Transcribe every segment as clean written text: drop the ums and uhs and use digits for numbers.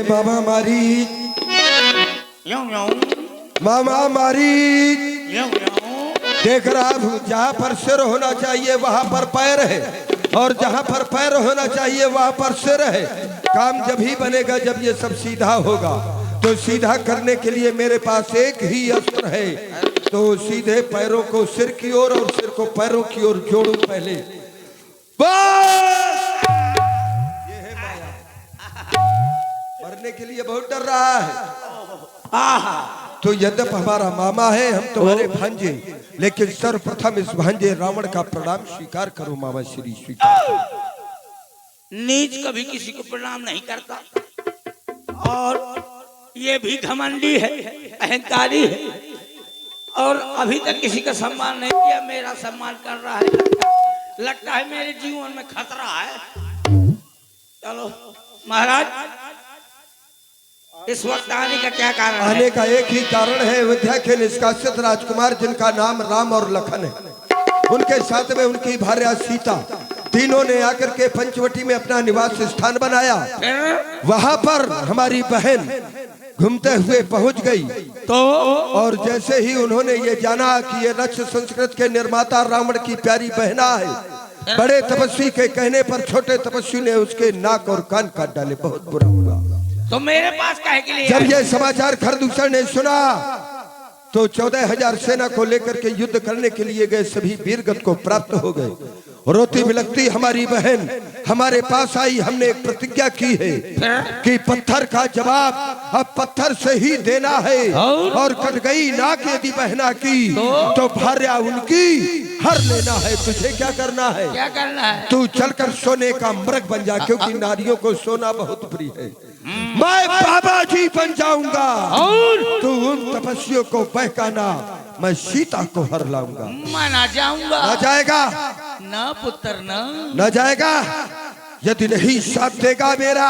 मामा मारी मामा मारी देख रहा हूँ, जहाँ पर सिर होना चाहिए वहाँ पर पैर है, और जहाँ पर पैर होना चाहिए वहाँ पर सिर है। काम जब ही बनेगा जब ये सब सीधा होगा। तो सीधा करने के लिए मेरे पास एक ही अस्त्र है। तो सीधे पैरों को सिर की ओर और सिर को पैरों की ओर जोड़ू पहले। बस ये है माया। मरने के लिए बहुत डर रहा है। तो यद्यप हमारा मामा है, हम तुम्हारे भांजे, लेकिन सर्वप्रथम इस भांजे रावण का प्रणाम स्वीकार करो। मामा श्री स्वीकार। नीच कभी किसी को प्रणाम नहीं करता, और ये भी घमंडी है, अहंकारी है, और अभी तक किसी का सम्मान नहीं किया। मेरा सम्मान कर रहा है, लगता है मेरे जीवन में खतरा है। चलो महाराज, इस वक्त आने का क्या कारण है? आने का एक ही कारण है। अयोध्या के निष्कासित राजकुमार जिनका नाम राम और लखन है, उनके साथ में उनकी भार्या सीता, तीनों ने आकर के पंचवटी में अपना निवास स्थान बनाया। वहां पर हमारी बहन घूमते हुए पहुंच गई। तो और जैसे ही उन्होंने ये जाना कि ये रक्ष संस्कृत के निर्माता रावण की प्यारी बहना है, बड़े तपस्वी के कहने पर छोटे तपस्वी ने उसके नाक और कान काट डाले। बहुत बुरा हुआ। तो मेरे पास काहे के लिए? जब ये समाचार खरदूषण ने सुना तो 14,000 सेना को लेकर के युद्ध करने के लिए गए सभी वीरगत को प्राप्त हो गए। रोती बिलखती हमारी बहन हमारे पास आई। हमने एक प्रतिज्ञा की है कि पत्थर का जवाब अब पत्थर से ही देना है, और कट गई नाक यदि बहना की तो भार्या उनकी हर लेना है। तुझे क्या करना है? क्या करना है? तू चलकर सोने का मृग बन जा, क्योंकि नारियों को सोना बहुत प्रिय है। मैं बाबा जी बन जाऊंगा, और तू उन तपस्वियों को बहकाना, मैं सीता को हर लाऊंगा। मैं ना जाऊंगा। ना जाएगा? ना पुत्र ना। ना जाएगा? यदि नहीं साथ देगा मेरा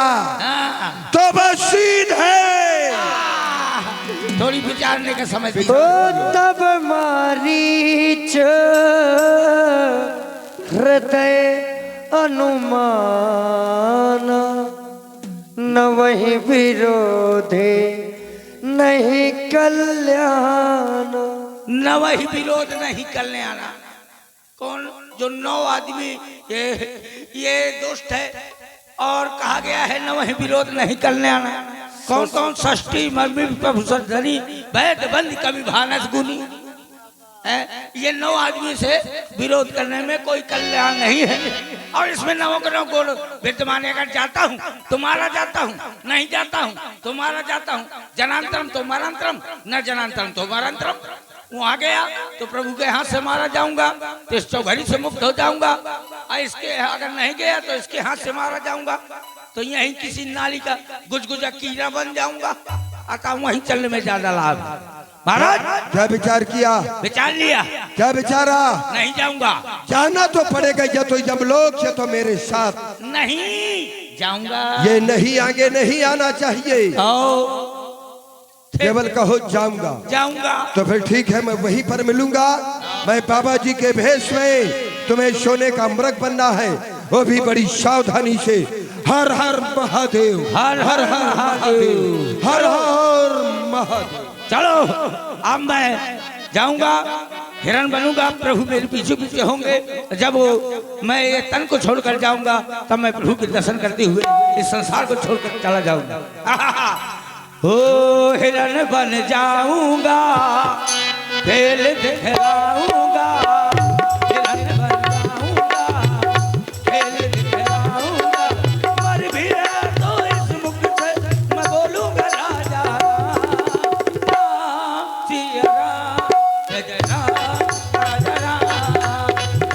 तो बसीन है। थोड़ी विचारने का समय तो तब मारीच हृदय अनुमान, न वही विरोधे नहीं कल्याण। न वही विरोध नहीं कल्याण। कौन? जो 9 आदमी ये दुष्ट है, और कहा गया है न वही विरोध नहीं कल्याण। कौन कौन? षष्ठी मर्मी प्रभु धरी वैद बंद कवि भानस गुनी। ये 9 आदमी से विरोध करने में कोई कल्याण नहीं है। और इसमें 9 के 9 गुण विद्यमान। अगर जाता हूँ तो मारा जाता हूँ, नहीं जाता हूँ तो मारा जाता हूँ। जनांतरम तो मारांतरम, न जनांतरम तो मारांतरम। वहां गया तो प्रभु के हाथ से मारा जाऊंगा, तो इस चौघड़ी से मुक्त हो जाऊंगा। और इसके अगर नहीं गया तो इसके हाथ से मारा जाऊंगा, तो यही किसी नाली का गुजगुजा कीड़ा बन जाऊंगा। अतः वहीं चलने में ज्यादा लाभ है। महाराज क्या विचार किया? विचार लिया। क्या विचारा? नहीं जाऊंगा। जाना तो पड़ेगा, या तो यमलोक या तो मेरे साथ। नहीं जाऊंगा। ये नहीं आगे नहीं आना चाहिए। केवल कहो जाऊंगा। जाऊंगा। तो फिर ठीक है, मैं वहीं पर मिलूंगा। मैं बाबा जी के भेष में। तुम्हें सोने का मृग बनना है, वो भी बड़ी सावधानी से। हर हर महादेव, हर हर महादेव, हर हर महादेव। चलो अब मैं जाऊंगा, हिरण बनूंगा। प्रभु मेरे पीछे पीछे होंगे। जब मैं ये तन को छोड़कर जाऊंगा तब मैं प्रभु के दर्शन करते हुए इस संसार को छोड़कर चला जाऊंगा। ओ हिरण बन जाऊंगा, खेल दिखलाऊंगा। हिरण बन जाऊंगा, खेल दिखलाऊंगा। मर भी है तो इस मुख से मैं बोलूंगा राजा राम सिया राम, जय जय राम राजा राम,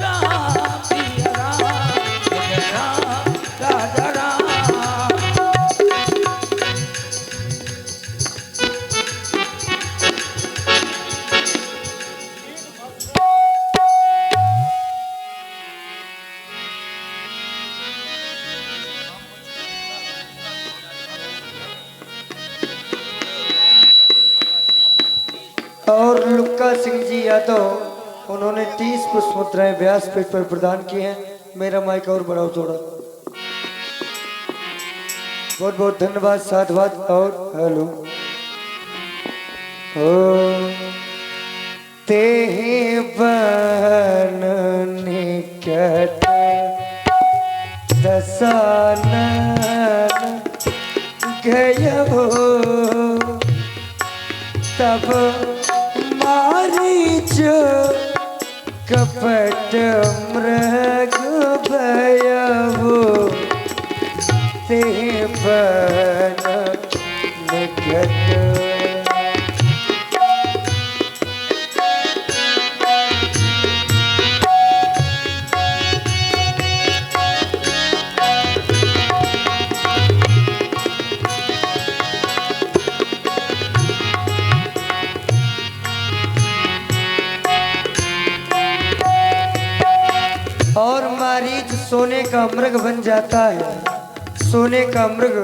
राम सिया राम, जय जय राम राजा राम। और लुक्का सिंह जी यादव, उन्होंने 30 पुष्प मुद्राएं व्यासपीठ पर प्रदान की हैं। मेरा माइक और बढ़ाओ थोड़ा। बहुत बहुत धन्यवाद, साधुवाद। और हेलो ओ ते बन निकट दसानन गयो तब मारीच कपट मृग भयवो ते बन निकट। और मारीच सोने का मृग बन जाता है, सोने का मृग।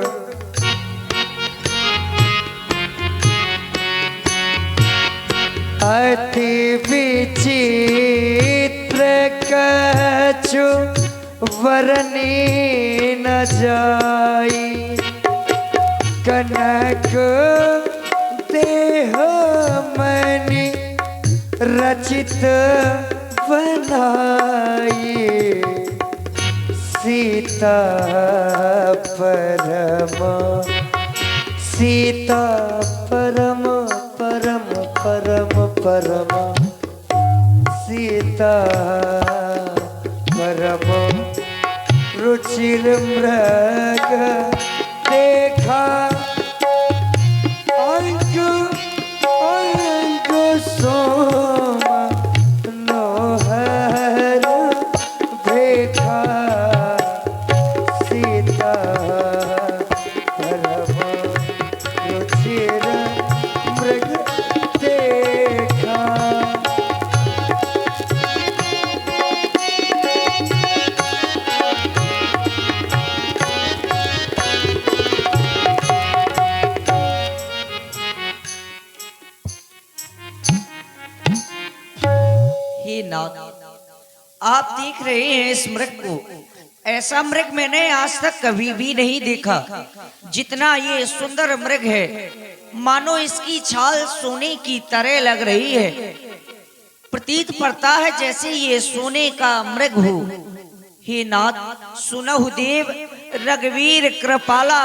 अति विचित्र कछु वर्णी न जाई, कनक देह मणि रचित बनाई, सीता परम सीता परम परम परम परम सीता परम रुचिर मृग देखा अंक अंक सोम नोहर देखा, सीता परम रुचिर मृग देखा। हे नाथ, आप देख रहे हैं इस मृग को। ऐसा मृग मैंने आज तक कभी भी नहीं देखा। जितना ये सुंदर मृग है, मानो इसकी छाल सोने की तरह लग रही है। प्रतीत पड़ता है जैसे ये सोने का मृग हो। हे नाथ, सुनहु देव रघुवीर कृपाला,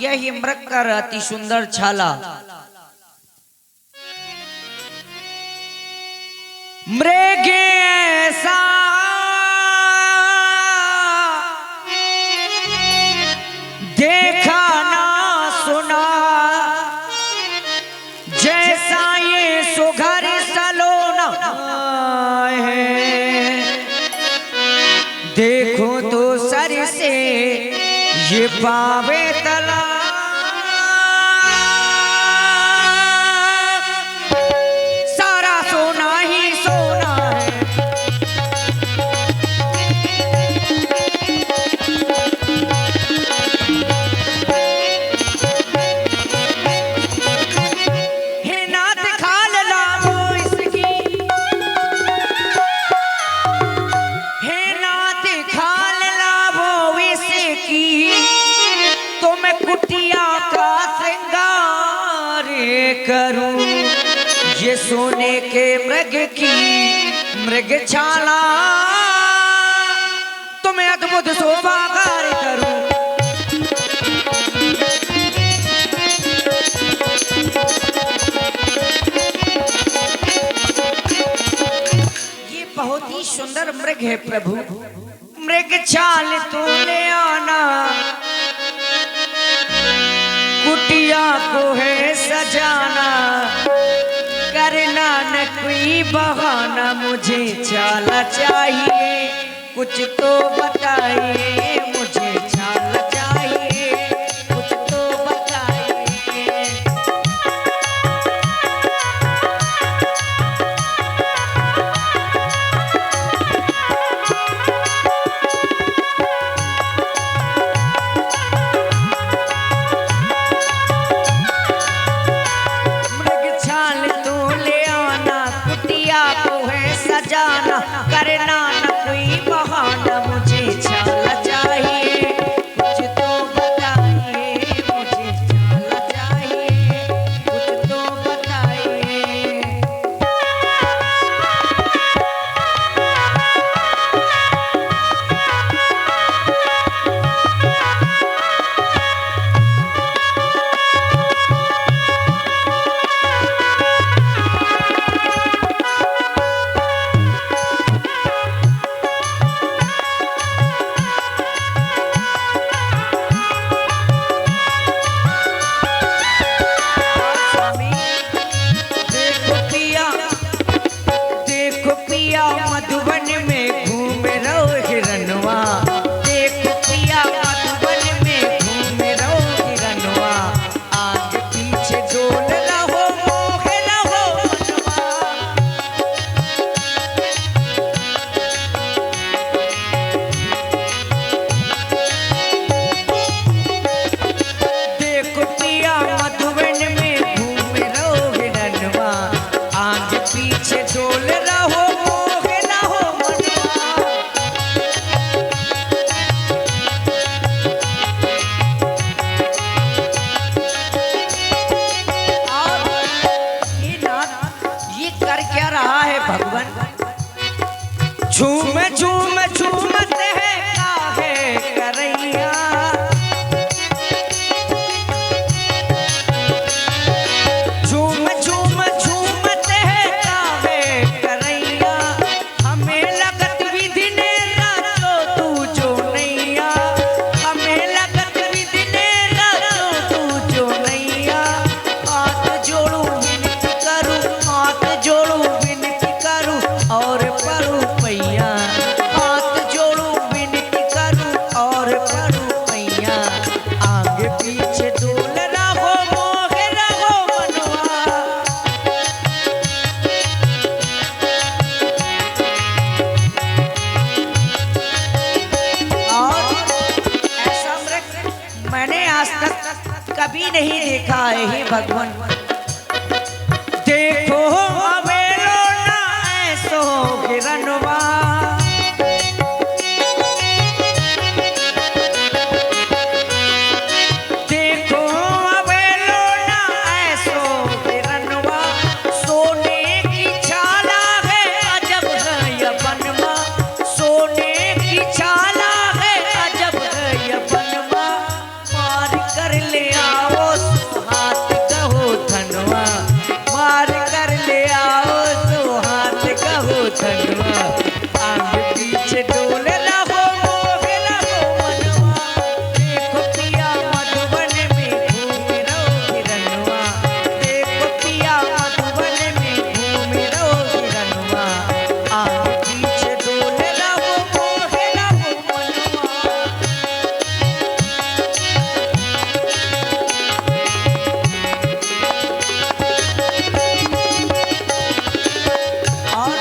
यही मृग कर अति सुंदर छाला। मृग ऐसा देखा ना सुना, जैसा ये सुघर सलोना है। देखो तो सर से ये पावे तला, सारा सोना ही सोना है। हे नाथ, खाल लाओ इसकी, हे नाथ, खाल लाओ इसकी, तो मैं कुटिया का श्रृंगार करूं। ये सोने के मृग की मृग छाला, तो मैं अद्भुत शोभागार करूं। ये बहुत ही सुंदर मृग है प्रभु। मृग छाल तू ले आना, कुटिया को है सजाना, करना न कोई बहाना। मुझे छाला चाहिए, कुछ तो बताइए। मुझे छाला चाहिए, कुछ तो बताइए। मृग छाल तू ले आना, कुटिया को है सजाना, करना न कोई बहाना। मुझे छाला चाहिए। पिया मधुबन में घूम रहो हिरनवा, आगे पीछे डोल रहो मोहे रहो मनवा। और ये नाथ ये कर क्या रहा है भगवान? झूम झूम झूमते हैं काहे करैया, झूम झूम झूमते हैं काहे करैया, हमें लगत विधि ने रातो तू जो नैया, हमें लगत विधि ने रातो तू जो नैया। हाथ जोड़ू विनती करूं, हाथ जोड़ू विनती करूं और परू पैया, हाथ जोड़ू विनती करूं और परू पैया, आगे पीछे डोल रहो मोहे रहो मनवा। और ऐसा मृग मैंने आज तक कभी नहीं देखा है हे भगवान। देखो अबेलो ना ऐसो हिरनवा, देखो अबेलो ना ऐसो हिरनवा, सोने की छाला है अजब है ये बनवा, सोने की छाला है अजब है ये बनवा। मार कर ले आओ सो हाथ कहो धनवा, मार कर ले आओ सो हाथ कहो धनवा, आगे पीछे डोल रहो मोहे रहो मनवा। देखो पिया मधुबन में घूम रहो हिरनवा, देखो पिया मधुबन में घूम रहो हिरनवा, आगे पीछे डोल रहो मोहे रहो मनवा। और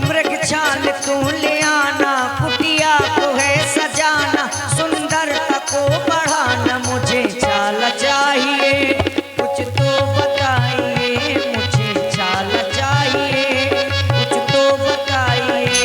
मृग छाल तू ले आना, कुटिया को है सजाना, सुंदरता को बढ़ाना, मुझे चाल चाहिए कुछ तो बताइए, मुझे चाल चाहिए कुछ तो बताइए।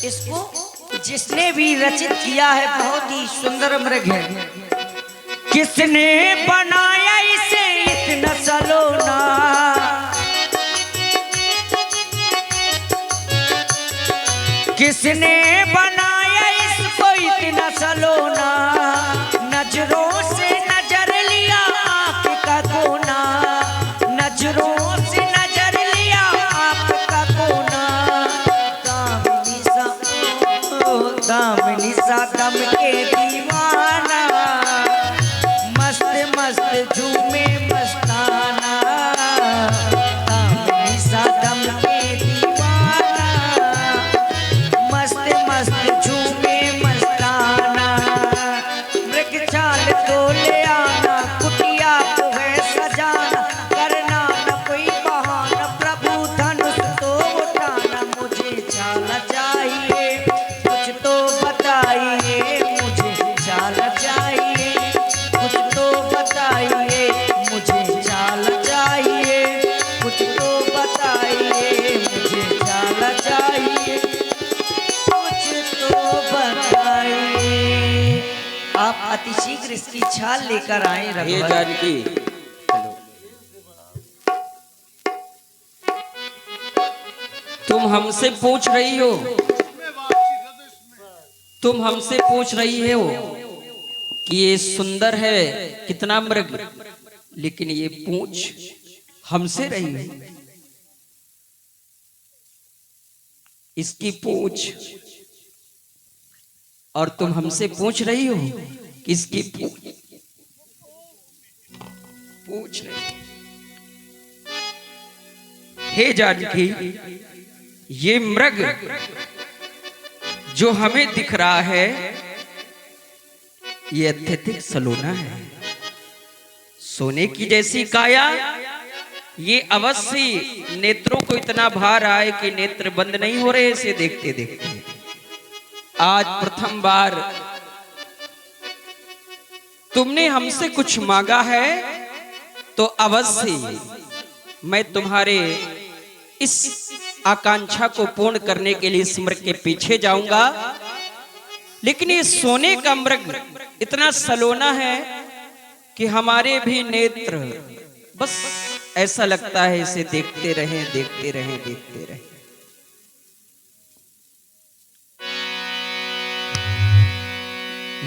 इसको जिसने भी रचित किया है बहुत ही सुंदर मृग है। किसने बनाया इसे इतना सलोना, किसने बनाया इसको इतना सलोना, नजरों से नजर लिया आपका कोना, नजरों से नजर लिया आपका कोना। दामिनी सा दम के दीवाना, मस्त मस्त झूमे मस्ताना, दामिनी सा दम के दीवाना, मस्त मस्त झूमे मस्ताना। मृग छाल तो ले आना, कुटिया को है सजाना, करना न कोई बहाना, प्रभु धनुष तो उठाना, मुझे चाल चाहिए कुछ तो बताइए, मुझे चाल चाहिए कुछ तो बताइए, मुझे चाल चाहिए कुछ तो बताइए, मुझे चाल चाहिए कुछ तो बताइए। आप अति शीघ्र इसकी छाल लेकर आए ये रघुवर। जानकी तुम हमसे पूछ रही हो, तुम हमसे पूछ रही हो कि ये सुंदर है कितना मृग, लेकिन ये पूछ हमसे रही है। इसकी पूछ, और तुम हमसे पूछ रही हो कि इसकी पूछ रही। हे जानकी, ये मृग जो हमें दिख रहा है ये अत्यधिक सलोना है। सोने की जैसी काया, ये अवश्य नेत्रों को इतना भा रहा है कि नेत्र बंद नहीं हो रहे इसे देखते देखते। आज प्रथम बार तुमने हमसे कुछ मांगा है तो अवश्य मैं तुम्हारे इस आकांक्षा को पूर्ण करने के लिए इस मृग के पीछे जाऊंगा। लेकिन ये सोने का मृग इतना सलोना है कि हमारे भी नेत्र बस ऐसा लगता है इसे देखते रहें, देखते रहें, देखते रहें।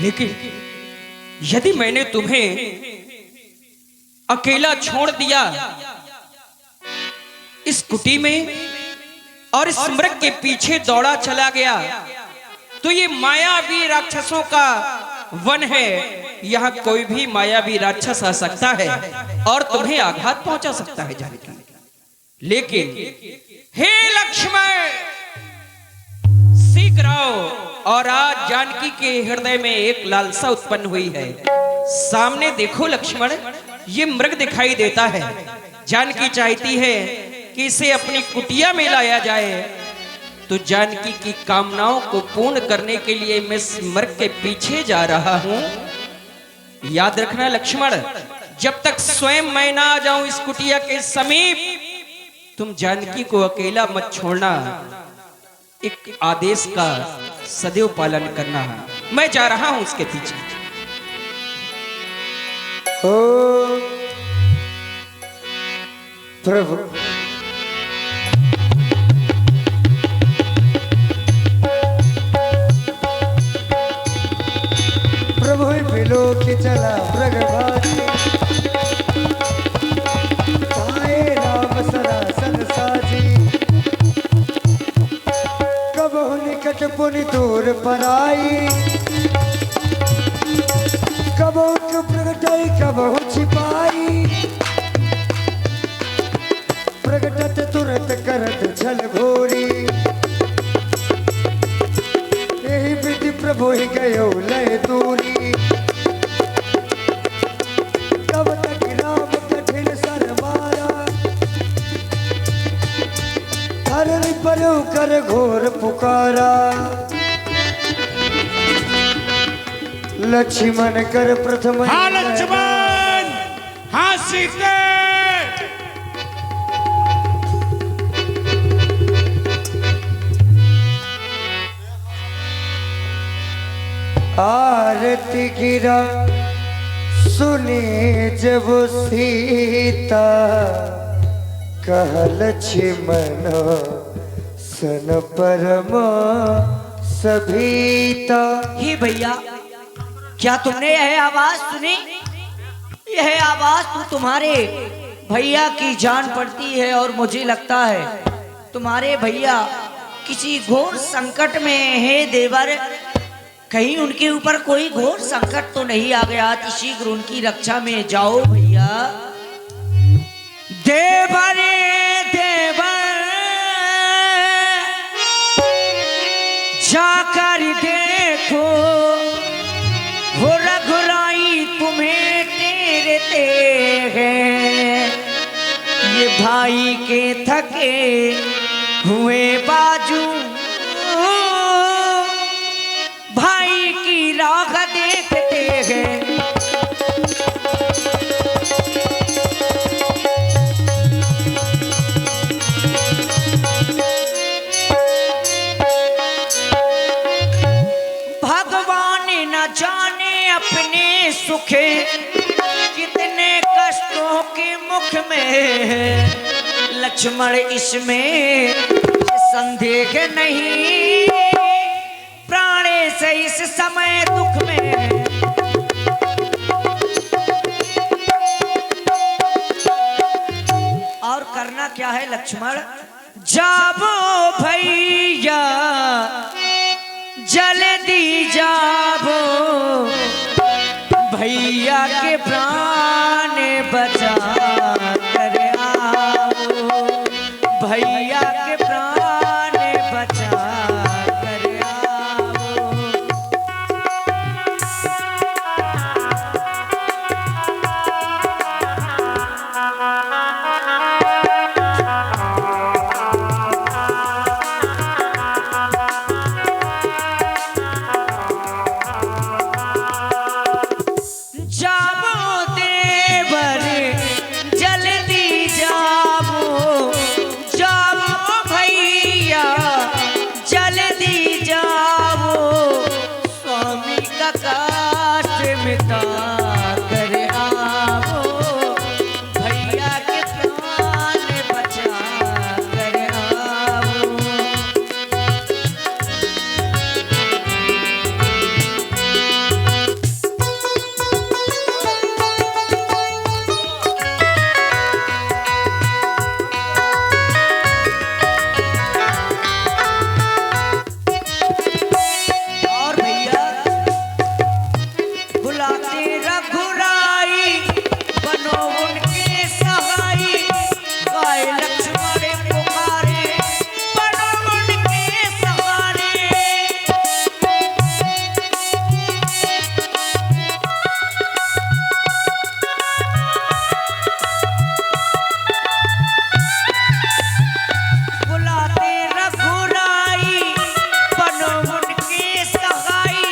लेकिन यदि मैंने तुम्हें अकेला छोड़ दिया इस कुटी में और इस मृग के पीछे दौड़ा चला गया, तो ये मायावी राक्षसों का वन है। यहाँ कोई भी मायावी राक्षस आ सकता है और तुम्हें आघात पहुंचा सकता है जानकी। लेकिन हे लक्ष्मण, सीख रहो। और आज जानकी के हृदय में एक लालसा उत्पन्न हुई है। सामने देखो लक्ष्मण, ये मृग दिखाई देता है। जानकी चाहती है कि इसे अपनी कुटिया में लाया जाए। तो जानकी की कामनाओं को पूर्ण करने के लिए मैं इस मृग के पीछे जा रहा हूं। याद रखना लक्ष्मण, जब तक स्वयं मैं ना आ जाऊं इस कुटिया के समीप, तुम जानकी को अकेला मत छोड़ना। एक आदेश का सदैव पालन करना। मैं जा रहा हूं उसके पीछे। ओ प्रभु, प्रभु बिलो की चला मृगभाती, आए राम सरासन साजी। कबहु निकट पुनि दूर पराई, कबहु प्रगटाई कबहु छिपाई। प्रगटत तुरंत करत छल घोरी, यही विधि प्रभु ही गयो लय दूरी। तब तक राम कठिन सर मारा, हरि परु कर घोर पुकारा। लक्ष्मण कर प्रथम, हाँ लक्ष्मण, हाँ सीते। आरती गिरा सुने जब सीता, कह लक्ष्मण सन परमा सभीता। हे भैया, क्या तुमने यह आवाज सुनी? यह आवाज तो तुम्हारे भैया की जान पड़ती है और मुझे लगता है तुम्हारे भैया किसी घोर संकट में है देवर। कहीं उनके ऊपर कोई घोर संकट तो नहीं आ गया? शीघ्र उनकी रक्षा में जाओ भैया। देवर देवर जाकर देखो, हो रघुराई तुम्हें टेरते हैं। ये भाई के थके हुए बाजू भाई की राह देखते हैं। भगवान न जाने अपने सुख कितने कष्टों के मुख में। लक्ष्मण इसमें संदेह नहीं, प्राणे से इस समय दुख में और करना क्या है लक्ष्मण? जाबो भैया जल्दी जाबो, भैया के प्राण बचा कर आओ, भैया के प्राण बचा कर आओ। जाबो देवर जल्दी जाबो, जाबो भैया जल्दी जाबो, स्वामी का काट मिटा कर आवो, भैया के प्राण बचा कर आवो। और भैया बुलाते रघुराई, बनो उनके सहाई, गाय लक्ष्मण पुकारे, बनो उनके सहारे। बुलाते रघुराई, बनो उनके सहाई,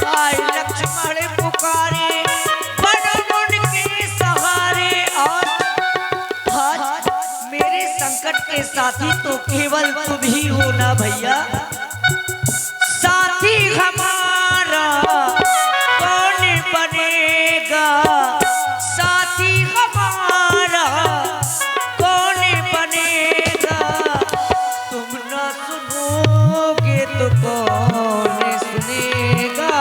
गाय लक्ष्मण पुकारे, बनो उनके सहारे। और आज मेरे संकट के साथी तो केवल तुम ही हो ना भैया, साथी हमारा कौन बनेगा, साथी हमारा कौन बनेगा, तुम ना सुनोगे तो कौन सुनेगा,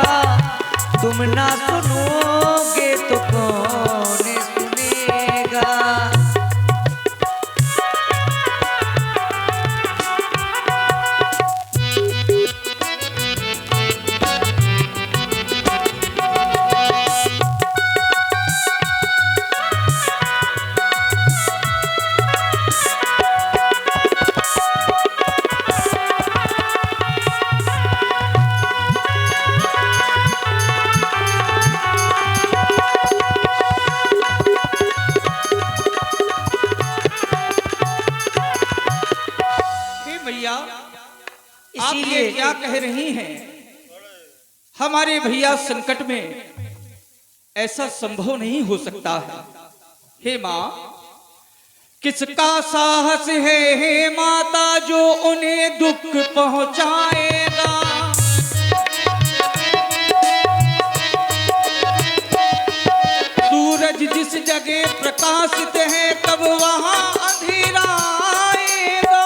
तुम ना सुनोगे तो कौन सुनेगा। हे भैया, आप ये इसीलिए क्या कह रही हैं? हमारे भैया संकट में, ऐसा संभव नहीं हो सकता है। हे माँ, किसका साहस है हे माता जो उन्हें दुख पहुंचाएगा? सूरज जिस जगह प्रकाशित है तब वहां अंधेरा आएगा।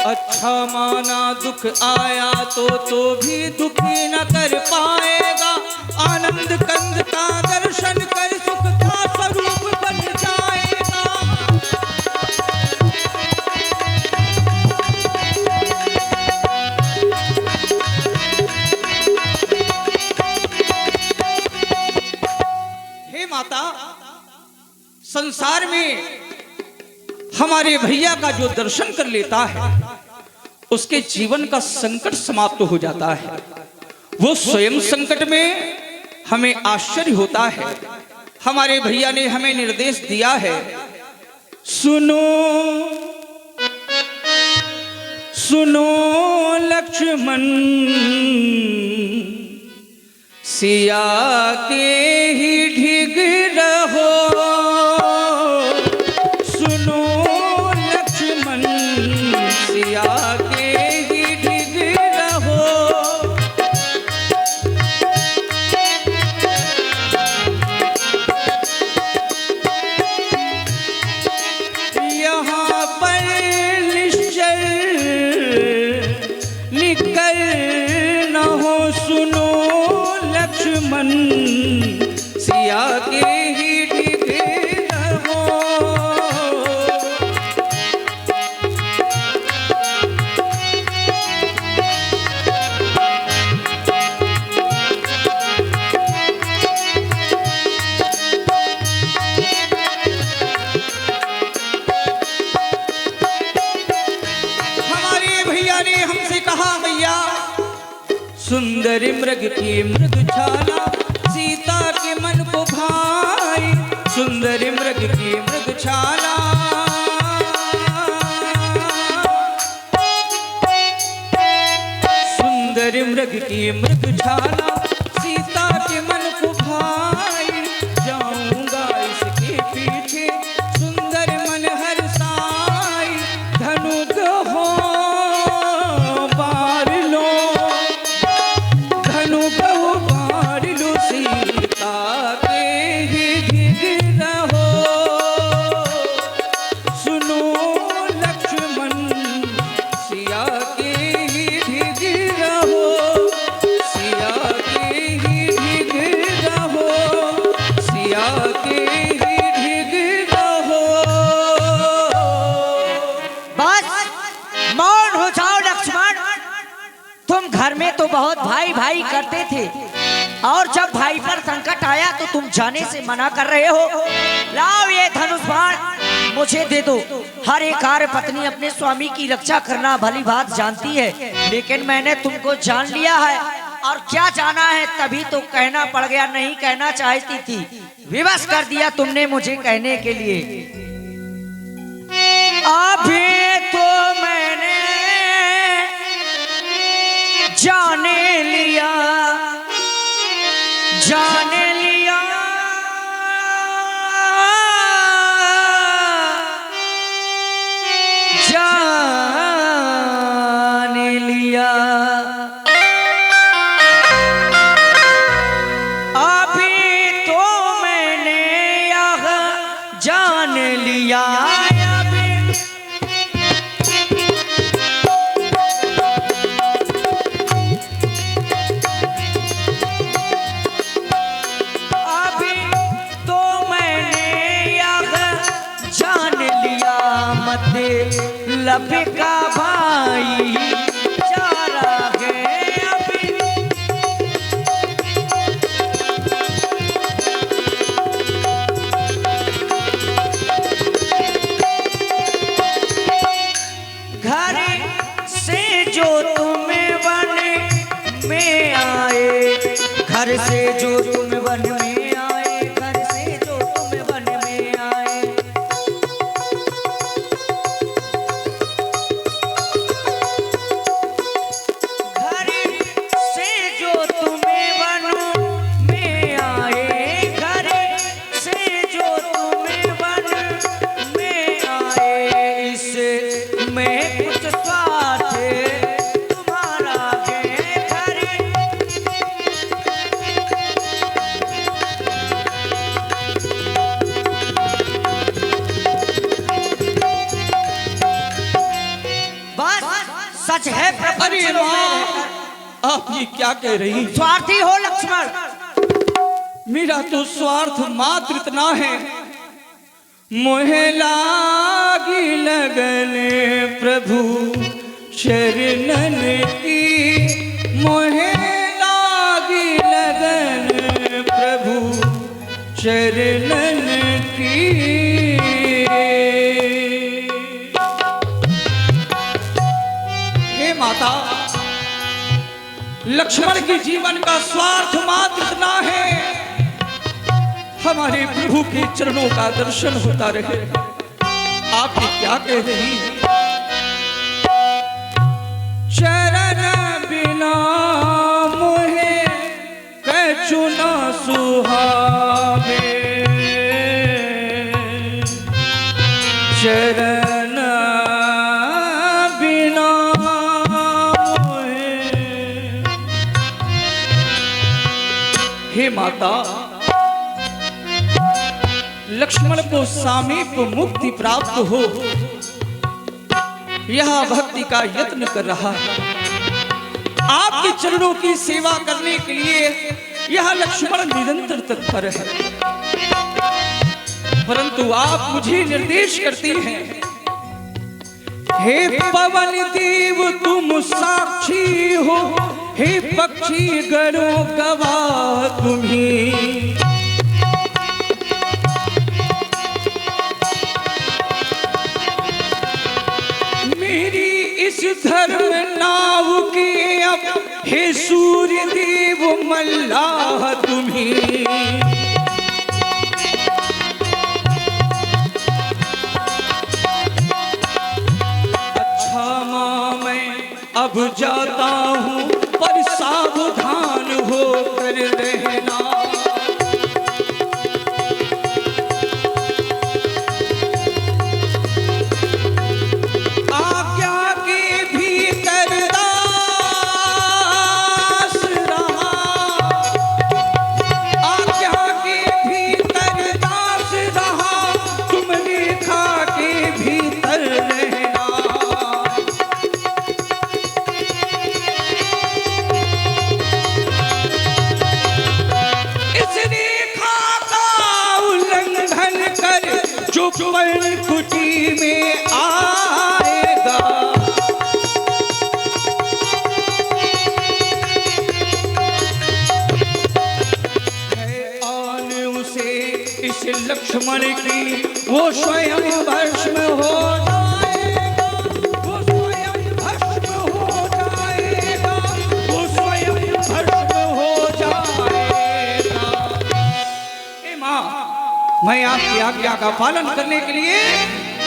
अच्छा माना दुख आया तो भी दुखी न कर पाएगा। आनंद कंद का दर्शन कर सुख का स्वरूप बन जाएगा। हे माता, संसार में हमारे भैया का जो दर्शन कर लेता है उसके जीवन का संकट समाप्त हो जाता है। वो स्वयं संकट में हमें आश्चर्य होता है। हमारे भैया ने हमें निर्देश दिया है, सुनो सुनो लक्ष्मण, सिया के ही ढिग रहो। सुनो लक्ष्मण, सिया के ही ढिग रहो। लक्ष्मण सिया के ही टिके रहो। हमारे भैया ने हमसे कहा भैया सुंदर मृग की मृगशाला सीता के मन को भाई। सुंदर मृग की मृगशाला सुंदर मृग की मृगशाला सीता के मन को भाई। जाऊंगा इसके पीछे सुंदर मन हर साई। धनुक हो बार लो धनुक हो बार लो सीता के ही ढिग रहो। सुनो लक्ष्मण सिया के ही ढिग रहो। सिया के ही ढिग रहो। सिया के ही ढिग रहो। बस मौन हो जाओ लक्ष्मण। तुम घर में तो बहुत भाई भाई करते थे और जब भाई पर संकट आया तो तुम जाने से मना कर रहे हो। लाओ ये धनुष बाण मुझे दे दो। हर एक कार्य पत्नी अपने स्वामी की रक्षा करना भली बात जानती है, लेकिन मैंने तुमको जान लिया है। और क्या जाना है तभी तो कहना पड़ गया, नहीं कहना चाहती थी, विवश कर दिया तुमने मुझे कहने के लिए। अभी तो मैंने जाने लिया जाने लिया जाने लिया। अभी तो मैंने यह जान लिया। लपे का भाई चारा है अभी। घर से जो तुम्हें वन में आए। घर से जो तुम वन में आए। घर से जो तुम वन में आए। सच है प्रपंच। अरे माँ आप ये क्या कह रही? स्वार्थी हो लक्ष्मण। मेरा तो स्वार्थ मात्र इतना है, मोहे लागी लगने प्रभु शरणन की। मोहे लागी लगन प्रभु शरणन की। माता लक्ष्मण के जीवन का स्वार्थ मात्र इतना है, हमारे प्रभु के चरणों का दर्शन होता रहे। आप ये क्या कह रही हैं? चरण बिना मोहे कछु न सुहावे। चरण हे माता लक्ष्मण को सामीप मुक्ति प्राप्त हो, यह भक्ति का यत्न कर रहा है। आपके चरणों की सेवा करने के लिए यह लक्ष्मण निरंतर तत्पर है, परंतु आप मुझे निर्देश करती हैं। हे पवन देव तुम साक्षी हो, हे पक्षी गणों गवाह तुम्ही। मेरी इस धर्म नाव के अब हे सूर्य देव मल्लाह तुम्ही। अच्छा मां मैं अब जाता हूँ, पर सावधान होकर रहना। कुटी में आएगा आन उसे इस लक्ष्मण की वो स्वयं भस्म हो जाएगा, वो स्वयं भस्म हो जाएगा, वो स्वयं भस्म हो जाएगा। हे मां, मैं आपकी आज्ञा का पालन करने के लिए,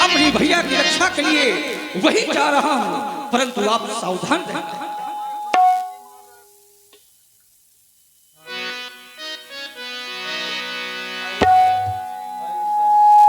अपनी भैया की रक्षा के लिए वही जा रहा हूं, परंतु आप सावधान रहें।